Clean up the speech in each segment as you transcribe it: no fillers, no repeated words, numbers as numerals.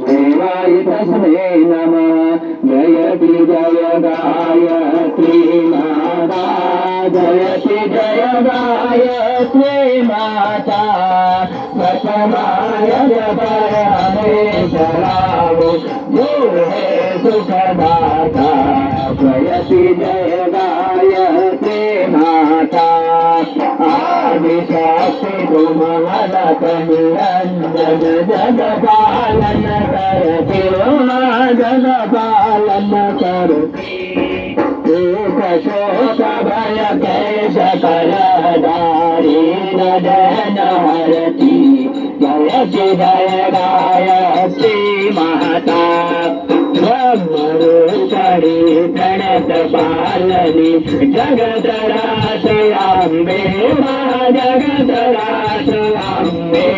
Devayi tasme nama Jayati जय गायत्री माता जयति जय गायत्री माता समाय जय हमें चलाओ जो है सुखदाता जयति जय गायत्री माता आदिशक्ति तुमहरत निरंजन जग पालन करती जग पालन करती एक शोक भय कैश करदारी नदन हरती जयति जय गायत्री माता ब्रह्मरूपणी प्रणत पालनी जगत रास अम्बे माँ जगत रास अम्बे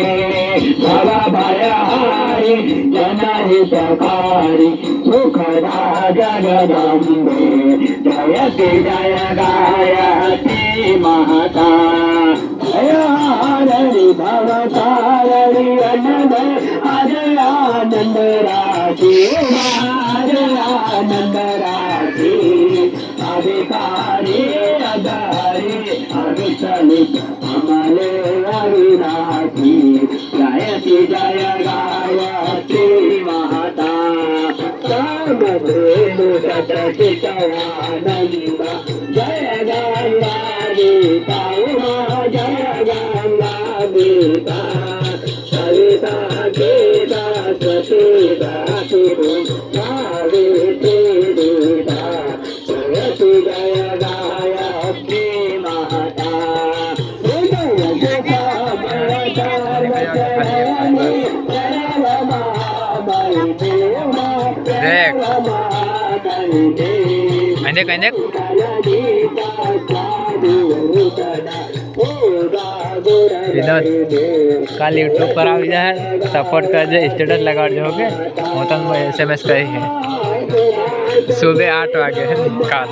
भव भयहारी जनहितकारी सुखदा जगदम्बे जयति जय गायत्री माता जयानरि भवतारिणी अनंद अजय आनंद राजी आनंद राजी अधिकारी अधारी अविचलित अमले अविनाशी जयति जय गायत्री माता कामधेनु सतचितयानंद जय गंगा गीता उमा जय गंगा गीता सविता गीता सतीता शिवम सावित्री गीता जयति जय गायत्री माता काल यूट्यूब पर आ जाए सपोर्ट कर दे स्टेटस लगा दे होगे मोतन में SMS करी है सुबह 8 बजे काल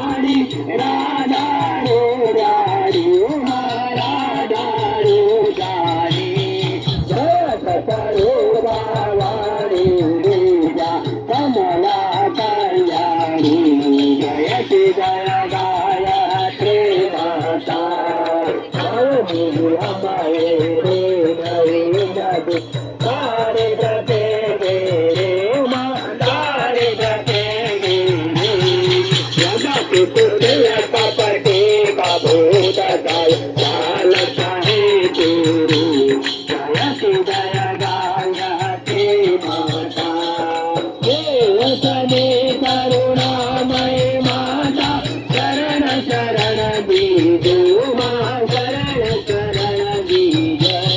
करुणामय माता शरण शरण दीजो माँ शरण शरण दीजय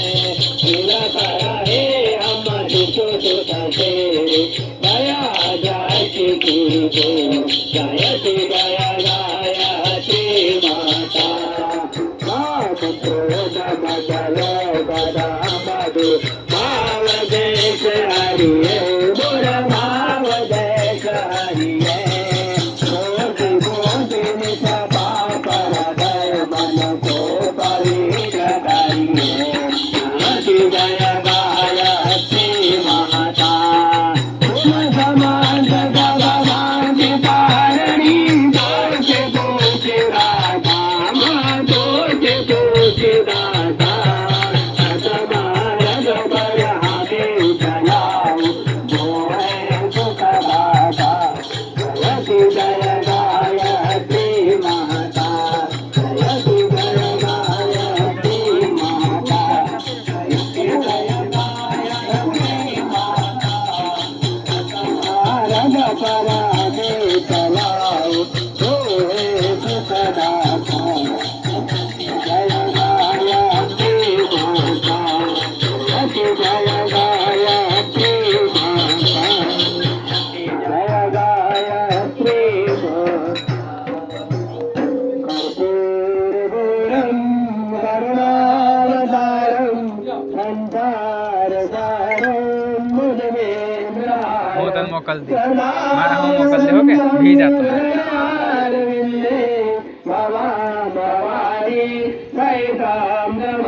हे हम सुख तेरे दया जाति तुझको जयति जय गायत्री माता काम क्रोध मदल बदा मधु भाव देश हरिये बुर भाव देश हरिये मोदी मोदी निशा पर दय मन को पवित्र करिए जयति जय गायत्री माता तुम समान भगवान की तारणी दोष दोष राधा माँ दोष दोष राधा सतमारग पर हमें चलाओ जो है सुखदाता जयति जय गायत्री माता जयति जय गायत्री माता जयति जय गायत्री माता सतमारग पर हमें चलाओ जो है सुखदाता जय गायत्री माता जयति जय गायत्री माता जय गायत्री कर्पूरगौरं करुणावतारं संसारसारं मुनिवेन्द्राय मोतन मोकल दी मारा हम मोकल दे होगे भेजा तो अरविंदे भवा भवानी सहितां